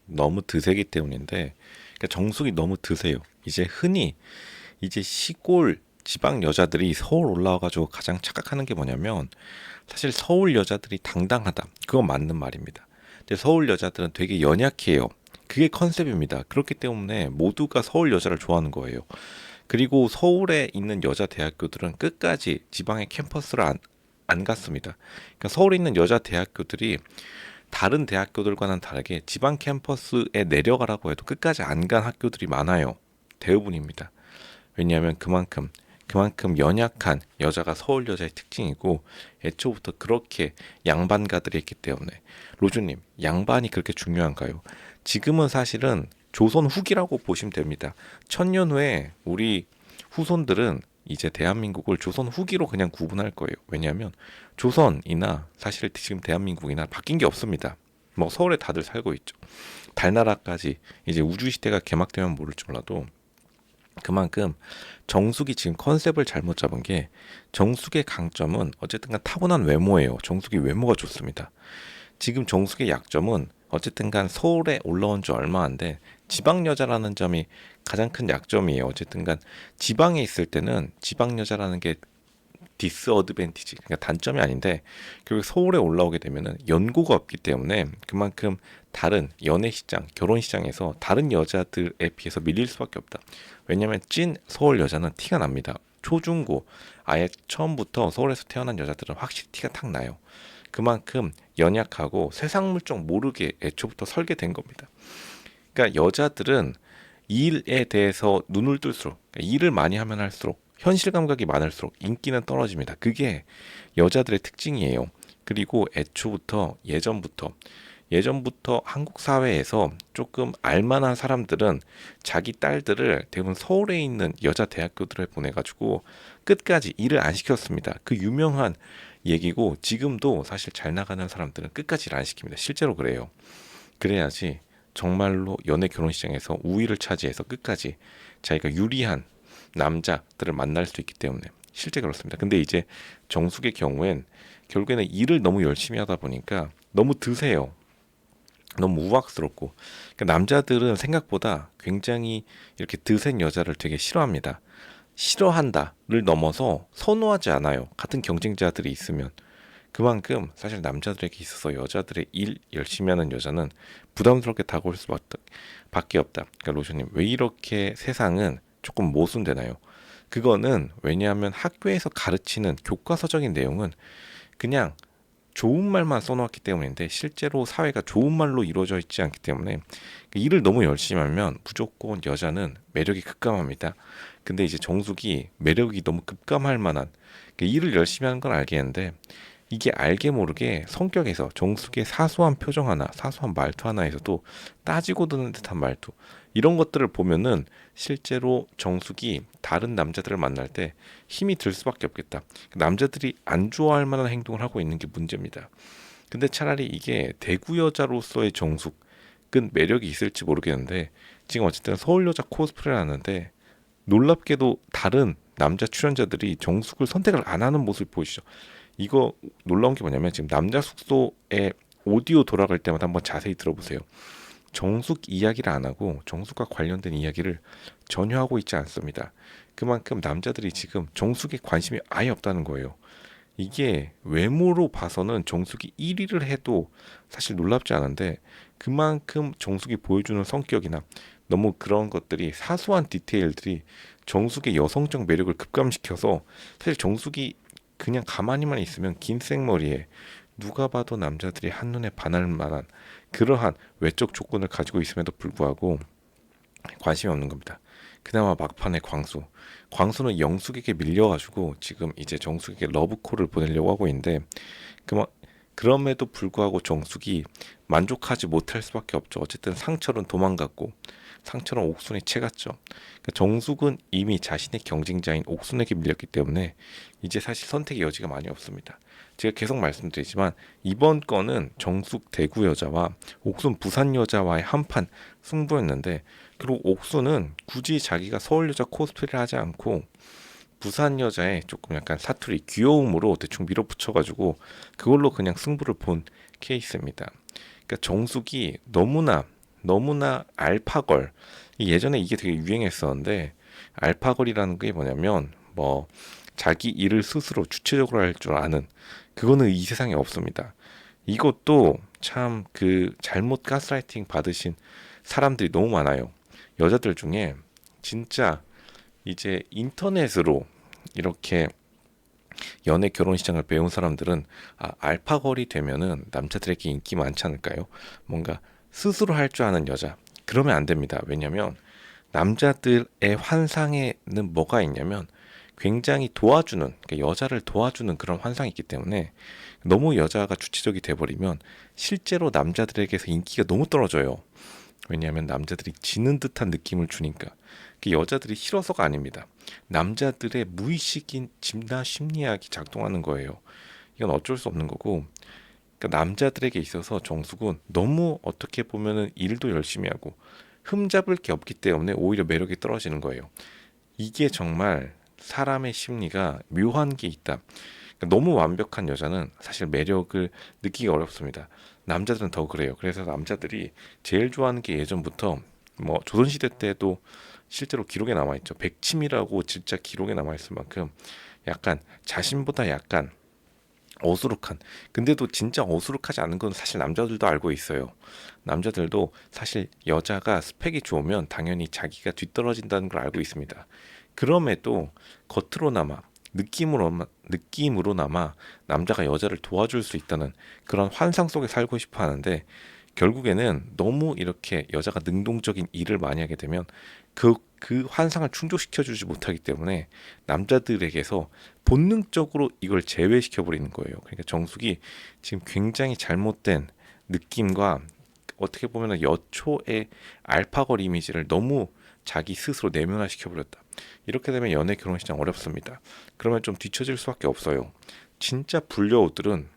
너무 드세기 때문인데, 그러니까 정숙이 너무 드세요. 이제 흔히 이제 시골 지방 여자들이 서울 올라와가지고 가장 착각하는 게 뭐냐면, 사실 서울 여자들이 당당하다. 그건 맞는 말입니다. 근데 서울 여자들은 되게 연약해요. 그게 컨셉입니다. 그렇기 때문에 모두가 서울 여자를 좋아하는 거예요. 그리고 서울에 있는 여자 대학교들은 끝까지 지방의 캠퍼스를 안 갔습니다. 그러니까 서울에 있는 여자 대학교들이 다른 대학교들과는 다르게 지방 캠퍼스에 내려가라고 해도 끝까지 안 간 학교들이 많아요. 대부분입니다. 왜냐하면 그만큼 연약한 여자가 서울 여자의 특징이고, 애초부터 그렇게 양반가들이 있기 때문에. 로즈님, 양반이 그렇게 중요한가요? 지금은 사실은 조선 후기라고 보시면 됩니다. 천년 후에 우리 후손들은 이제 대한민국을 조선 후기로 그냥 구분할 거예요. 왜냐하면 조선이나 사실 지금 대한민국이나 바뀐 게 없습니다. 뭐 서울에 다들 살고 있죠. 달나라까지 이제 우주 시대가 개막되면 모를지 몰라도, 그만큼 정숙이 지금 컨셉을 잘못 잡은 게, 정숙의 강점은 어쨌든 간 타고난 외모예요. 정숙이 외모가 좋습니다. 지금 정숙의 약점은 어쨌든 간 서울에 올라온 지 얼마 안 돼 지방 여자라는 점이 가장 큰 약점이에요. 어쨌든 간 지방에 있을 때는 지방 여자라는 게 디스어드밴티지, 그러니까 단점이 아닌데, 결국 서울에 올라오게 되면은 연고가 없기 때문에 그만큼 다른 연애 시장, 결혼 시장에서 다른 여자들에 비해서 밀릴 수밖에 없다. 왜냐면 찐 서울 여자는 티가 납니다. 초중고 아예 처음부터 서울에서 태어난 여자들은 확실히 티가 탁 나요. 그만큼 연약하고 세상 물정 모르게 애초부터 설계된 겁니다. 그러니까 여자들은 일에 대해서 눈을 뜰수록, 그러니까 일을 많이 하면 할수록, 현실 감각이 많을수록 인기는 떨어집니다. 그게 여자들의 특징이에요. 그리고 애초부터 예전부터 한국 사회에서 조금 알만한 사람들은 자기 딸들을 대부분 서울에 있는 여자 대학교들에 보내가지고 끝까지 일을 안 시켰습니다. 그 유명한 얘기고, 지금도 사실 잘 나가는 사람들은 끝까지 일 안 시킵니다. 실제로 그래요. 그래야지 정말로 연애 결혼 시장에서 우위를 차지해서 끝까지 자기가 유리한 남자들을 만날 수 있기 때문에 실제 그렇습니다. 근데 이제 정숙의 경우엔 결국에는 일을 너무 열심히 하다 보니까 너무 드세요. 너무 우악스럽고. 그러니까 남자들은 생각보다 굉장히 이렇게 드센 여자를 되게 싫어합니다. 싫어한다를 넘어서 선호하지 않아요. 같은 경쟁자들이 있으면. 그만큼 사실 남자들에게 있어서 여자들의 일 열심히 하는 여자는 부담스럽게 다가올 수밖에 없다. 그러니까 로션님, 왜 이렇게 세상은 조금 모순되나요? 그거는 왜냐하면 학교에서 가르치는 교과서적인 내용은 그냥 좋은 말만 써놓았기 때문인데, 실제로 사회가 좋은 말로 이루어져 있지 않기 때문에 일을 너무 열심히 하면 무조건 여자는 매력이 급감합니다. 근데 이제 정숙이 매력이 너무 급감할 만한, 일을 열심히 하는 건 알겠는데, 이게 알게 모르게 성격에서 정숙의 사소한 표정 하나, 사소한 말투 하나에서도 따지고 드는 듯한 말투, 이런 것들을 보면은 실제로 정숙이 다른 남자들을 만날 때 힘이 들 수밖에 없겠다. 남자들이 안 좋아할 만한 행동을 하고 있는 게 문제입니다. 근데 차라리 이게 대구 여자로서의 정숙은 매력이 있을지 모르겠는데, 지금 어쨌든 서울 여자 코스프레를 하는데 놀랍게도 다른 남자 출연자들이 정숙을 선택을 안 하는 모습을 보이시죠. 이거 놀라운 게 뭐냐면, 지금 남자 숙소에 오디오 돌아갈 때마다 한번 자세히 들어보세요. 정숙 이야기를 안 하고 정숙과 관련된 이야기를 전혀 하고 있지 않습니다. 그만큼 남자들이 지금 정숙에 관심이 아예 없다는 거예요. 이게 외모로 봐서는 정숙이 1위를 해도 사실 놀랍지 않은데, 그만큼 정숙이 보여주는 성격이나 너무 그런 것들이, 사소한 디테일들이 정숙의 여성적 매력을 급감시켜서, 사실 정숙이 그냥 가만히만 있으면 긴 생머리에 누가 봐도 남자들이 한눈에 반할 만한 그러한 외적 조건을 가지고 있음에도 불구하고 관심이 없는 겁니다. 그나마 막판에 광수는 영숙에게 밀려가지고 지금 이제 정숙에게 러브콜을 보내려고 하고 있는데, 그만 그럼에도 불구하고 정숙이 만족하지 못할 수밖에 없죠. 어쨌든 상철은 도망갔고 상철은 옥순이 채갔죠. 그러니까 정숙은 이미 자신의 경쟁자인 옥순에게 밀렸기 때문에 이제 사실 선택의 여지가 많이 없습니다. 제가 계속 말씀드리지만, 이번 건은 정숙 대구 여자와 옥순 부산 여자와의 한판 승부였는데, 그리고 옥순은 굳이 자기가 서울 여자 코스프레를 하지 않고 부산 여자의 조금 약간 사투리 귀여움으로 대충 밀어붙여가지고 그걸로 그냥 승부를 본 케이스입니다. 그러니까 정숙이 너무나 너무나 알파걸. 예전에 이게 되게 유행했었는데 알파걸이라는 게 뭐냐면 뭐 자기 일을 스스로 주체적으로 할 줄 아는 그거는 이 세상에 없습니다. 이것도 참 그 잘못 가스라이팅 받으신 사람들이 너무 많아요. 여자들 중에 진짜 이제 인터넷으로 이렇게 연애 결혼 시장을 배운 사람들은 알파걸이 되면은 남자들에게 인기 많지 않을까요? 뭔가 스스로 할 줄 아는 여자. 그러면 안 됩니다. 왜냐면 남자들의 환상에는 뭐가 있냐면 굉장히 도와주는, 그러니까 여자를 도와주는 그런 환상이 있기 때문에 너무 여자가 주체적이 돼버리면 실제로 남자들에게서 인기가 너무 떨어져요. 왜냐하면 남자들이 지는 듯한 느낌을 주니까. 그게 여자들이 싫어서가 아닙니다. 남자들의 무의식인 진화 심리학이 작동하는 거예요. 이건 어쩔 수 없는 거고, 그러니까 남자들에게 있어서 정숙은 너무 어떻게 보면은 일도 열심히 하고 흠잡을 게 없기 때문에 오히려 매력이 떨어지는 거예요. 이게 정말 사람의 심리가 묘한 게 있다. 그러니까 너무 완벽한 여자는 사실 매력을 느끼기 어렵습니다. 남자들은 더 그래요. 그래서 남자들이 제일 좋아하는 게 예전부터 뭐 조선시대 때도 실제로 기록에 남아있죠. 백침이라고 진짜 기록에 남아있을 만큼 약간 자신보다 약간 어수룩한, 근데도 진짜 어수룩하지 않은 건 사실 남자들도 알고 있어요. 남자들도 사실 여자가 스펙이 좋으면 당연히 자기가 뒤떨어진다는 걸 알고 있습니다. 그럼에도 겉으로나마 느낌으로나마 남자가 여자를 도와줄 수 있다는 그런 환상 속에 살고 싶어 하는데, 결국에는 너무 이렇게 여자가 능동적인 일을 많이 하게 되면 그 환상을 충족시켜 주지 못하기 때문에 남자들에게서 본능적으로 이걸 제외시켜 버리는 거예요. 그러니까 정숙이 지금 굉장히 잘못된 느낌과 어떻게 보면 여초의 알파걸 이미지를 너무 자기 스스로 내면화시켜 버렸다. 이렇게 되면 연애 결혼 시장 어렵습니다. 그러면 좀 뒤처질 수밖에 없어요. 진짜 불려오들은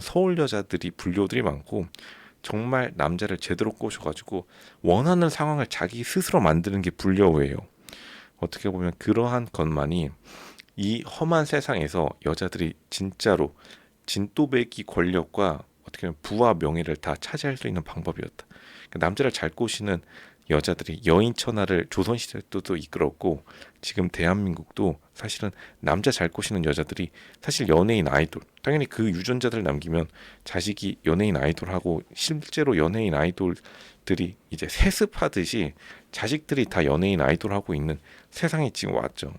서울 여자들이 불려오들이 많고 정말 남자를 제대로 꼬셔가지고 원하는 상황을 자기 스스로 만드는 게 불려오예요. 어떻게 보면 그러한 것만이 이 험한 세상에서 여자들이 진짜로 진또배기 권력과 어떻게 보면 부와 명예를 다 차지할 수 있는 방법이었다. 그러니까 남자를 잘 꼬시는 여자들이 여인천하를 조선시대 때도 이끌었고 지금 대한민국도 사실은 남자 잘 꼬시는 여자들이 사실 연예인 아이돌, 당연히 그 유전자들 남기면 자식이 연예인 아이돌하고 실제로 연예인 아이돌들이 이제 세습하듯이 자식들이 다 연예인 아이돌하고 있는 세상이 지금 왔죠.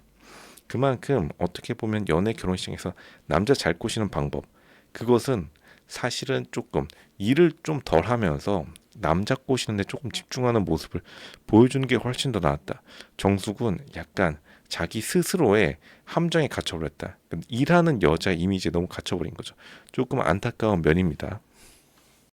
그만큼 어떻게 보면 연애 결혼식에서 남자 잘 꼬시는 방법, 그것은 사실은 조금 일을 좀 덜 하면서 남자 꼬시는데 조금 집중하는 모습을 보여주는 게 훨씬 더 나았다. 정숙은 약간 자기 스스로의 함정에 갇혀버렸다. 일하는 여자 이미지에 너무 갇혀버린 거죠. 조금 안타까운 면입니다.